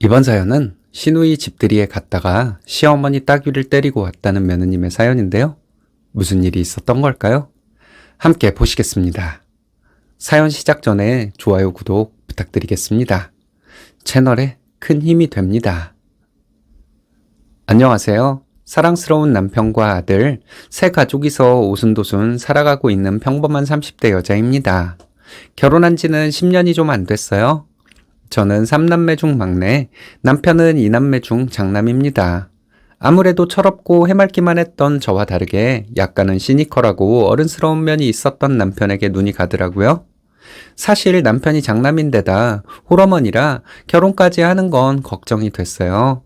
이번 사연은 시누이 집들이에 갔다가 시어머니 따귀를 때리고 왔다는 며느님의 사연인데요. 무슨 일이 있었던 걸까요? 함께 보시겠습니다. 사연 시작 전에 좋아요, 구독 부탁드리겠습니다. 채널에 큰 힘이 됩니다. 안녕하세요. 사랑스러운 남편과 아들, 새 가족이서 오순도순 살아가고 있는 평범한 30대 여자입니다. 결혼한 지는 10년이 좀 안 됐어요. 저는 3남매 중 막내, 남편은 2남매 중 장남입니다. 아무래도 철없고 해맑기만 했던 저와 다르게 약간은 시니컬하고 어른스러운 면이 있었던 남편에게 눈이 가더라고요. 사실 남편이 장남인데다 홀어머니라 결혼까지 하는 건 걱정이 됐어요.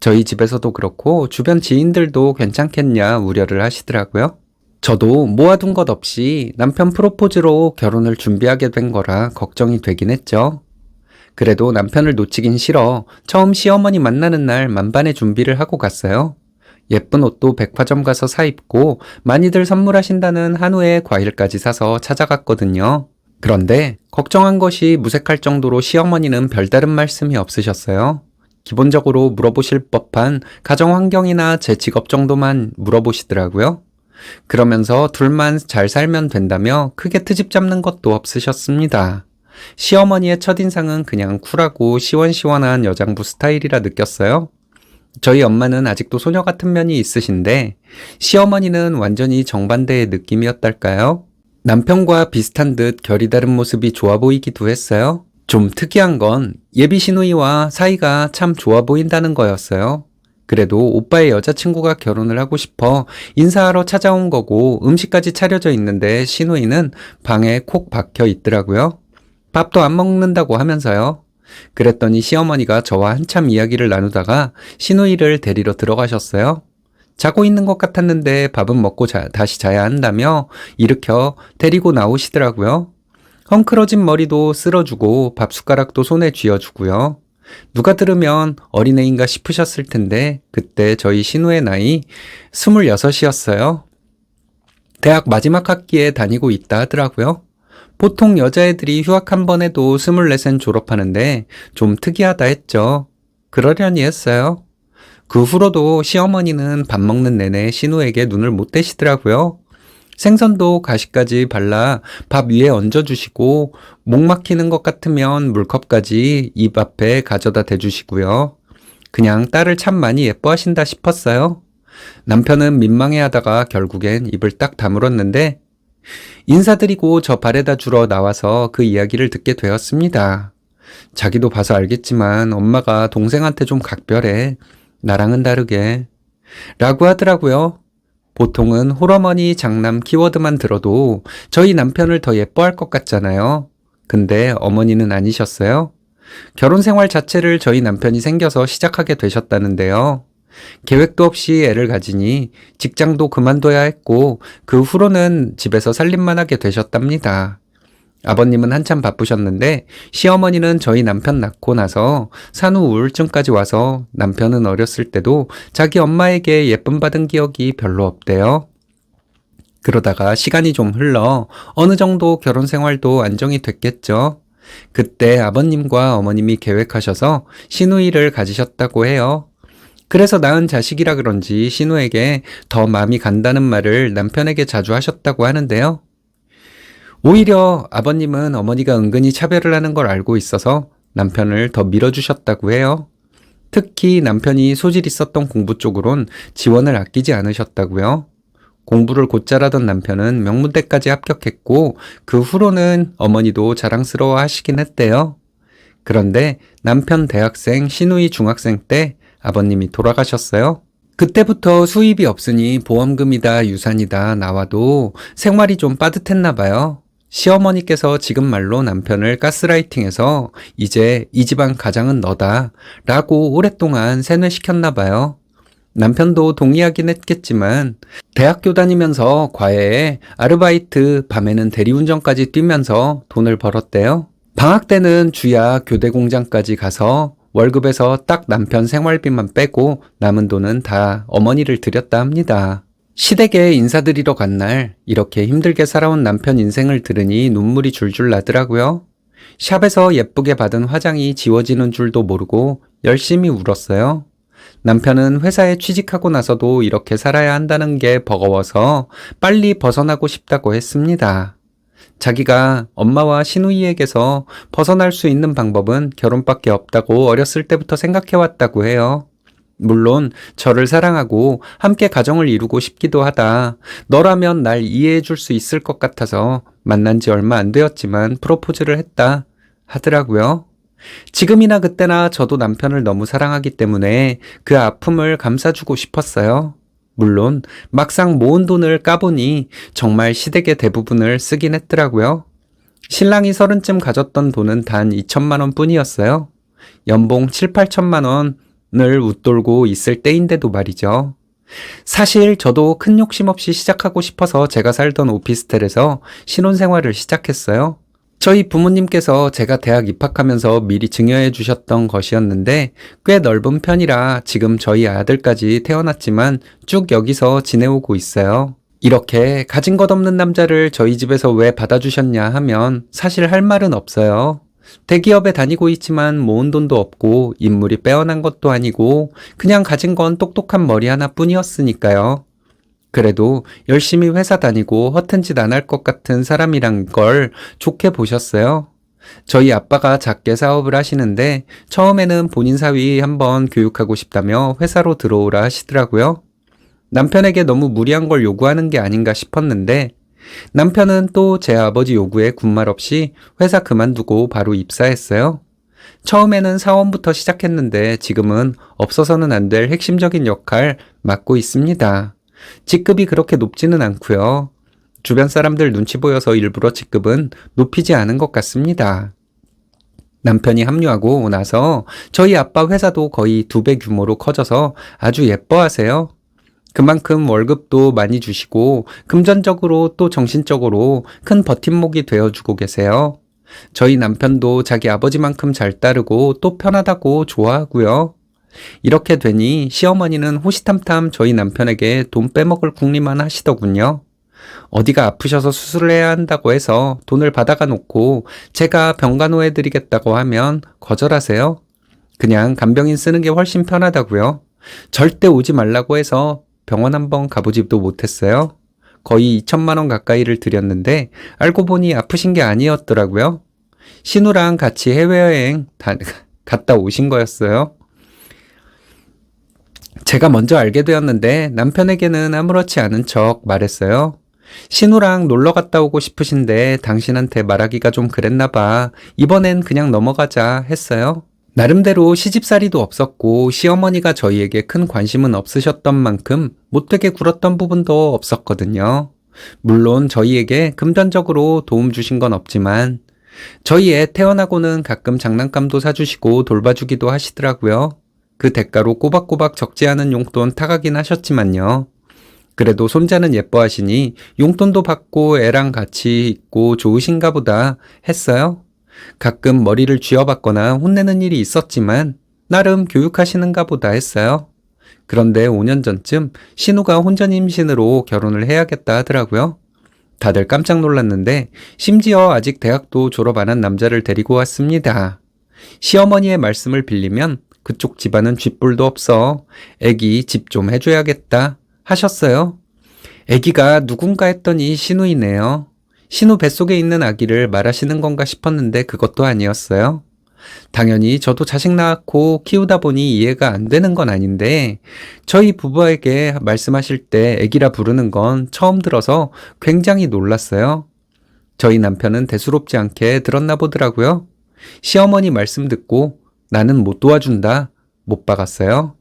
저희 집에서도 그렇고 주변 지인들도 괜찮겠냐 우려를 하시더라고요. 저도 모아둔 것 없이 남편 프로포즈로 결혼을 준비하게 된 거라 걱정이 되긴 했죠. 그래도 남편을 놓치긴 싫어 처음 시어머니 만나는 날 만반의 준비를 하고 갔어요. 예쁜 옷도 백화점 가서 사입고 많이들 선물하신다는 한우에 과일까지 사서 찾아갔거든요. 그런데 걱정한 것이 무색할 정도로 시어머니는 별다른 말씀이 없으셨어요. 기본적으로 물어보실 법한 가정 환경이나 제 직업 정도만 물어보시더라고요. 그러면서 둘만 잘 살면 된다며 크게 트집 잡는 것도 없으셨습니다. 시어머니의 첫인상은 그냥 쿨하고 시원시원한 여장부 스타일이라 느꼈어요. 저희 엄마는 아직도 소녀 같은 면이 있으신데 시어머니는 완전히 정반대의 느낌이었달까요? 남편과 비슷한 듯 결이 다른 모습이 좋아 보이기도 했어요. 좀 특이한 건 예비 시누이와 사이가 참 좋아 보인다는 거였어요. 그래도 오빠의 여자친구가 결혼을 하고 싶어 인사하러 찾아온 거고 음식까지 차려져 있는데 시누이는 방에 콕 박혀 있더라고요. 밥도 안 먹는다고 하면서요. 그랬더니 시어머니가 저와 한참 이야기를 나누다가 시누이를 데리러 들어가셨어요. 자고 있는 것 같았는데 밥은 먹고 다시 자야 한다며 일으켜 데리고 나오시더라고요. 헝클어진 머리도 쓸어주고 밥 숟가락도 손에 쥐어주고요. 누가 들으면 어린애인가 싶으셨을 텐데 그때 저희 시누의 나이 26이었어요. 대학 마지막 학기에 다니고 있다 하더라고요. 보통 여자애들이 휴학 한 번 해도 24엔 졸업하는데 좀 특이하다 했죠. 그러려니 했어요. 그 후로도 시어머니는 밥 먹는 내내 시누에게 눈을 못 떼시더라고요. 생선도 가시까지 발라 밥 위에 얹어주시고 목 막히는 것 같으면 물컵까지 입 앞에 가져다 대주시고요. 그냥 딸을 참 많이 예뻐하신다 싶었어요. 남편은 민망해하다가 결국엔 입을 딱 다물었는데 인사드리고 저 발에다 주러 나와서 그 이야기를 듣게 되었습니다. 자기도 봐서 알겠지만 엄마가 동생한테 좀 각별해. 나랑은 다르게. 라고 하더라고요. 보통은 홀어머니 장남 키워드만 들어도 저희 남편을 더 예뻐할 것 같잖아요. 근데 어머니는 아니셨어요. 결혼 생활 자체를 저희 남편이 생겨서 시작하게 되셨다는데요. 계획도 없이 애를 가지니 직장도 그만둬야 했고 그 후로는 집에서 살림만 하게 되셨답니다. 아버님은 한참 바쁘셨는데 시어머니는 저희 남편 낳고 나서 산후 우울증까지 와서 남편은 어렸을 때도 자기 엄마에게 예쁨 받은 기억이 별로 없대요. 그러다가 시간이 좀 흘러 어느 정도 결혼 생활도 안정이 됐겠죠. 그때 아버님과 어머님이 계획하셔서 시누이를 가지셨다고 해요. 그래서 낳은 자식이라 그런지 시누에게 더 마음이 간다는 말을 남편에게 자주 하셨다고 하는데요. 오히려 아버님은 어머니가 은근히 차별을 하는 걸 알고 있어서 남편을 더 밀어주셨다고 해요. 특히 남편이 소질 있었던 공부 쪽으론 지원을 아끼지 않으셨다고요. 공부를 곧잘하던 남편은 명문대까지 합격했고 그 후로는 어머니도 자랑스러워 하시긴 했대요. 그런데 남편 대학생, 시누이 중학생 때 아버님이 돌아가셨어요. 그때부터 수입이 없으니 보험금이다 유산이다 나와도 생활이 좀 빠듯했나 봐요. 시어머니께서 지금 말로 남편을 가스라이팅해서 이제 이 집안 가장은 너다 라고 오랫동안 세뇌시켰나 봐요. 남편도 동의하긴 했겠지만 대학교 다니면서 과외에 아르바이트, 밤에는 대리운전까지 뛰면서 돈을 벌었대요. 방학 때는 주야 교대 공장까지 가서 월급에서 딱 남편 생활비만 빼고 남은 돈은 다 어머니를 드렸다 합니다. 시댁에 인사드리러 간 날 이렇게 힘들게 살아온 남편 인생을 들으니 눈물이 줄줄 나더라고요. 샵에서 예쁘게 받은 화장이 지워지는 줄도 모르고 열심히 울었어요. 남편은 회사에 취직하고 나서도 이렇게 살아야 한다는 게 버거워서 빨리 벗어나고 싶다고 했습니다. 자기가 엄마와 시누이에게서 벗어날 수 있는 방법은 결혼밖에 없다고 어렸을 때부터 생각해왔다고 해요. 물론 저를 사랑하고 함께 가정을 이루고 싶기도 하다. 너라면 날 이해해 줄 수 있을 것 같아서 만난 지 얼마 안 되었지만 프로포즈를 했다 하더라고요. 지금이나 그때나 저도 남편을 너무 사랑하기 때문에 그 아픔을 감싸주고 싶었어요. 물론 막상 모은 돈을 까보니 정말 시댁의 대부분을 쓰긴 했더라고요. 신랑이 30쯤 가졌던 돈은 단 2천만 원 뿐이었어요. 연봉 7, 8천만 원을 웃돌고 있을 때인데도 말이죠. 사실 저도 큰 욕심 없이 시작하고 싶어서 제가 살던 오피스텔에서 신혼생활을 시작했어요. 저희 부모님께서 제가 대학 입학하면서 미리 증여해 주셨던 것이었는데 꽤 넓은 편이라 지금 저희 아들까지 태어났지만 쭉 여기서 지내오고 있어요. 이렇게 가진 것 없는 남자를 저희 집에서 왜 받아주셨냐 하면 사실 할 말은 없어요. 대기업에 다니고 있지만 모은 돈도 없고 인물이 빼어난 것도 아니고 그냥 가진 건 똑똑한 머리 하나뿐이었으니까요. 그래도 열심히 회사 다니고 허튼 짓 안 할 것 같은 사람이란 걸 좋게 보셨어요. 저희 아빠가 작게 사업을 하시는데 처음에는 본인 사위 한번 교육하고 싶다며 회사로 들어오라 하시더라고요. 남편에게 너무 무리한 걸 요구하는 게 아닌가 싶었는데 남편은 또 제 아버지 요구에 군말 없이 회사 그만두고 바로 입사했어요. 처음에는 사원부터 시작했는데 지금은 없어서는 안 될 핵심적인 역할 맡고 있습니다. 직급이 그렇게 높지는 않고요. 주변 사람들 눈치 보여서 일부러 직급은 높이지 않은 것 같습니다. 남편이 합류하고 나서 저희 아빠 회사도 거의 2배 규모로 커져서 아주 예뻐하세요. 그만큼 월급도 많이 주시고 금전적으로 또 정신적으로 큰 버팀목이 되어주고 계세요. 저희 남편도 자기 아버지만큼 잘 따르고 또 편하다고 좋아하고요. 이렇게 되니 시어머니는 호시탐탐 저희 남편에게 돈 빼먹을 궁리만 하시더군요. 어디가 아프셔서 수술을 해야 한다고 해서 돈을 받아가 놓고 제가 병간호해 드리겠다고 하면 거절하세요. 그냥 간병인 쓰는 게 훨씬 편하다고요. 절대 오지 말라고 해서 병원 한번 가보지도 못했어요. 거의 2천만 원 가까이를 드렸는데 알고 보니 아프신 게 아니었더라고요. 신우랑 같이 해외여행 갔다 오신 거였어요. 제가 먼저 알게 되었는데 남편에게는 아무렇지 않은 척 말했어요. 신우랑 놀러 갔다 오고 싶으신데 당신한테 말하기가 좀 그랬나 봐. 이번엔 그냥 넘어가자 했어요. 나름대로 시집살이도 없었고 시어머니가 저희에게 큰 관심은 없으셨던 만큼 못되게 굴었던 부분도 없었거든요. 물론 저희에게 금전적으로 도움 주신 건 없지만 저희 애 태어나고는 가끔 장난감도 사주시고 돌봐주기도 하시더라고요. 그 대가로 꼬박꼬박 적지 않은 용돈 타가긴 하셨지만요. 그래도 손자는 예뻐하시니 용돈도 받고 애랑 같이 있고 좋으신가 보다 했어요. 가끔 머리를 쥐어받거나 혼내는 일이 있었지만 나름 교육하시는가 보다 했어요. 그런데 5년 전쯤 신우가 혼전 임신으로 결혼을 해야겠다 하더라고요. 다들 깜짝 놀랐는데 심지어 아직 대학도 졸업 안 한 남자를 데리고 왔습니다. 시어머니의 말씀을 빌리면 그쪽 집안은 쥐뿔도 없어. 애기 집 좀 해줘야겠다 하셨어요. 애기가 누군가 했더니 신우이네요. 신우 뱃속에 있는 아기를 말하시는 건가 싶었는데 그것도 아니었어요. 당연히 저도 자식 낳고 키우다 보니 이해가 안 되는 건 아닌데 저희 부부에게 말씀하실 때 애기라 부르는 건 처음 들어서 굉장히 놀랐어요. 저희 남편은 대수롭지 않게 들었나 보더라고요. 시어머니 말씀 듣고 나는 못 도와준다 못 박았어요.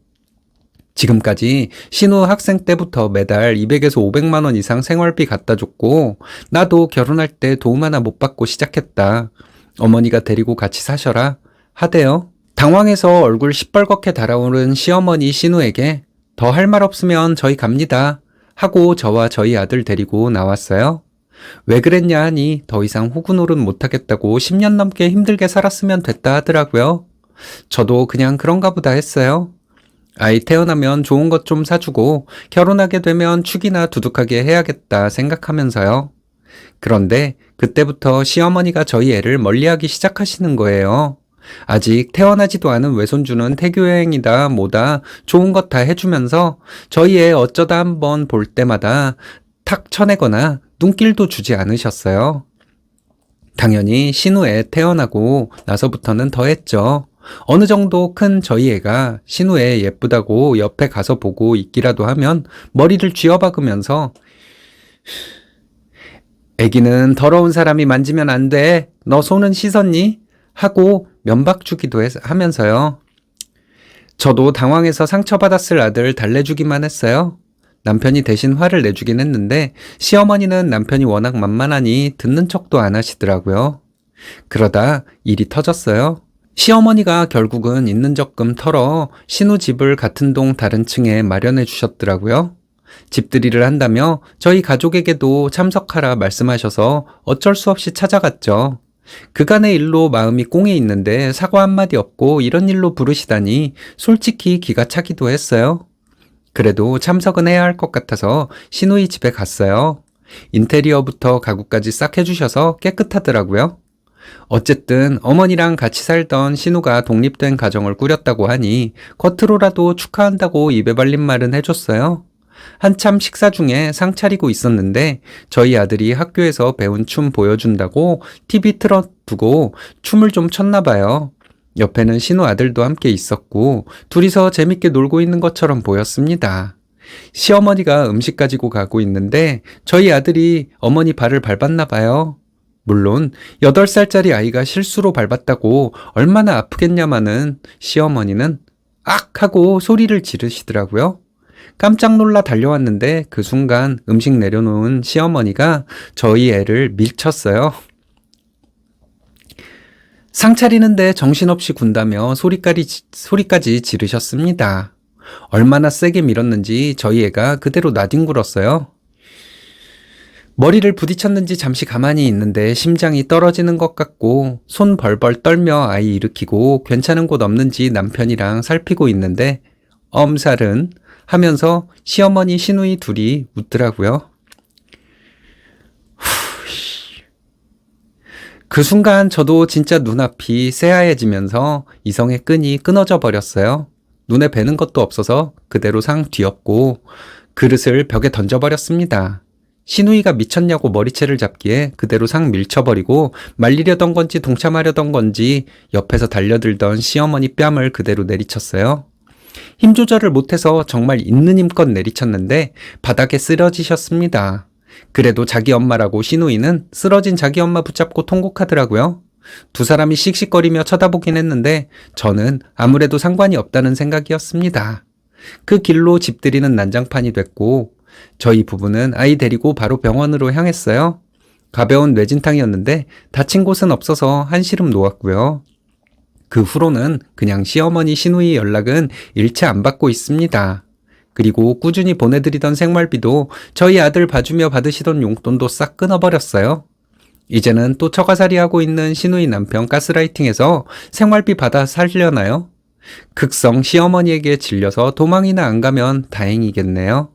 지금까지 신우 학생 때부터 매달 200에서 500만 원 이상 생활비 갖다 줬고 나도 결혼할 때 도움 하나 못 받고 시작했다. 어머니가 데리고 같이 사셔라 하대요. 당황해서 얼굴 시뻘겋게 달아오른 시어머니 신우에게 더 할 말 없으면 저희 갑니다 하고 저와 저희 아들 데리고 나왔어요. 왜 그랬냐 하니 더 이상 호구노릇 못하겠다고 10년 넘게 힘들게 살았으면 됐다 하더라고요. 저도 그냥 그런가 보다 했어요. 아이 태어나면 좋은 것 좀 사주고 결혼하게 되면 축이나 두둑하게 해야겠다 생각하면서요. 그런데 그때부터 시어머니가 저희 애를 멀리하기 시작하시는 거예요. 아직 태어나지도 않은 외손주는 태교여행이다 뭐다 좋은 것 다 해주면서 저희 애 어쩌다 한번 볼 때마다 탁 쳐내거나 눈길도 주지 않으셨어요. 당연히 신우애 태어나고 나서부터는 더 했죠. 어느 정도 큰 저희 애가 신우애 예쁘다고 옆에 가서 보고 있기라도 하면 머리를 쥐어박으면서 애기는 더러운 사람이 만지면 안 돼. 너 손은 씻었니? 하고 면박 주기도 하면서요. 저도 당황해서 상처받았을 아들 달래주기만 했어요. 남편이 대신 화를 내주긴 했는데 시어머니는 남편이 워낙 만만하니 듣는 척도 안 하시더라고요. 그러다 일이 터졌어요. 시어머니가 결국은 있는 적금 털어 신우 집을 같은 동 다른 층에 마련해 주셨더라고요. 집들이를 한다며 저희 가족에게도 참석하라 말씀하셔서 어쩔 수 없이 찾아갔죠. 그간의 일로 마음이 꽁에 있는데 사과 한마디 없고 이런 일로 부르시다니 솔직히 기가 차기도 했어요. 그래도 참석은 해야 할 것 같아서 시누이 집에 갔어요. 인테리어부터 가구까지 싹 해주셔서 깨끗하더라고요. 어쨌든 어머니랑 같이 살던 신우가 독립된 가정을 꾸렸다고 하니 겉으로라도 축하한다고 입에 발린 말은 해줬어요. 한참 식사 중에 상 차리고 있었는데 저희 아들이 학교에서 배운 춤 보여준다고 TV 틀어두고 춤을 좀 췄나 봐요. 옆에는 신우 아들도 함께 있었고 둘이서 재밌게 놀고 있는 것처럼 보였습니다. 시어머니가 음식 가지고 가고 있는데 저희 아들이 어머니 발을 밟았나 봐요. 물론 8살짜리 아이가 실수로 밟았다고 얼마나 아프겠냐마는 시어머니는 악! 하고 소리를 지르시더라고요. 깜짝 놀라 달려왔는데 그 순간 음식 내려놓은 시어머니가 저희 애를 밀쳤어요. 상 차리는데 정신없이 군다며 소리까지 지르셨습니다. 얼마나 세게 밀었는지 저희 애가 그대로 나뒹굴었어요. 머리를 부딪혔는지 잠시 가만히 있는데 심장이 떨어지는 것 같고 손 벌벌 떨며 아이 일으키고 괜찮은 곳 없는지 남편이랑 살피고 있는데 엄살은 하면서 시어머니 시누이 둘이 웃더라고요. 그 순간 저도 진짜 눈앞이 새하얘지면서 이성의 끈이 끊어져 버렸어요. 눈에 뵈는 것도 없어서 그대로 상 뒤엎고 그릇을 벽에 던져버렸습니다. 시누이가 미쳤냐고 머리채를 잡기에 그대로 상 밀쳐버리고 말리려던 건지 동참하려던 건지 옆에서 달려들던 시어머니 뺨을 그대로 내리쳤어요. 힘 조절을 못해서 정말 있는 힘껏 내리쳤는데 바닥에 쓰러지셨습니다. 그래도 자기 엄마라고 시누이는 쓰러진 자기 엄마 붙잡고 통곡하더라고요. 두 사람이 씩씩거리며 쳐다보긴 했는데 저는 아무래도 상관이 없다는 생각이었습니다. 그 길로 집들이는 난장판이 됐고 저희 부부는 아이 데리고 바로 병원으로 향했어요. 가벼운 뇌진탕이었는데 다친 곳은 없어서 한시름 놓았고요. 그 후로는 그냥 시어머니 시누이 연락은 일체 안 받고 있습니다. 그리고 꾸준히 보내드리던 생활비도 저희 아들 봐주며 받으시던 용돈도 싹 끊어버렸어요. 이제는 또 처가살이하고 있는 시누이 남편 가스라이팅해서 생활비 받아 살려나요? 극성 시어머니에게 질려서 도망이나 안 가면 다행이겠네요.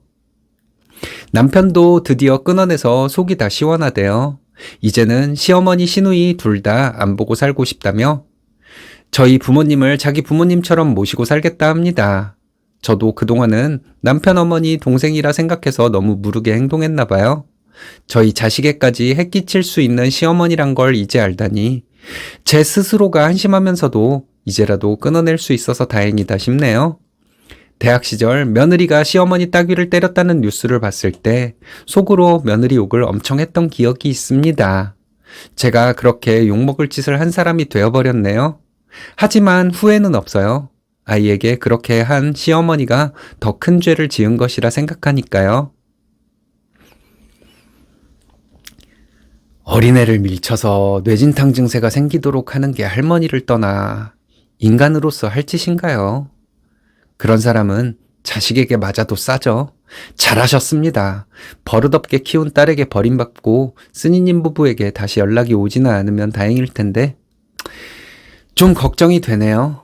남편도 드디어 끊어내서 속이 다 시원하대요. 이제는 시어머니 시누이 둘 다 안 보고 살고 싶다며 저희 부모님을 자기 부모님처럼 모시고 살겠다 합니다. 저도 그동안은 남편 어머니 동생이라 생각해서 너무 무르게 행동했나 봐요. 저희 자식에까지 해끼칠 수 있는 시어머니란 걸 이제 알다니 제 스스로가 한심하면서도 이제라도 끊어낼 수 있어서 다행이다 싶네요. 대학 시절 며느리가 시어머니 따귀를 때렸다는 뉴스를 봤을 때 속으로 며느리 욕을 엄청 했던 기억이 있습니다. 제가 그렇게 욕먹을 짓을 한 사람이 되어버렸네요. 하지만 후회는 없어요. 아이에게 그렇게 한 시어머니가 더 큰 죄를 지은 것이라 생각하니까요. 어린애를 밀쳐서 뇌진탕 증세가 생기도록 하는 게 할머니를 떠나 인간으로서 할 짓인가요? 그런 사람은 자식에게 맞아도 싸죠. 잘하셨습니다. 버릇없게 키운 딸에게 버림받고 쓰니님 부부에게 다시 연락이 오지는 않으면 다행일 텐데 좀 걱정이 되네요.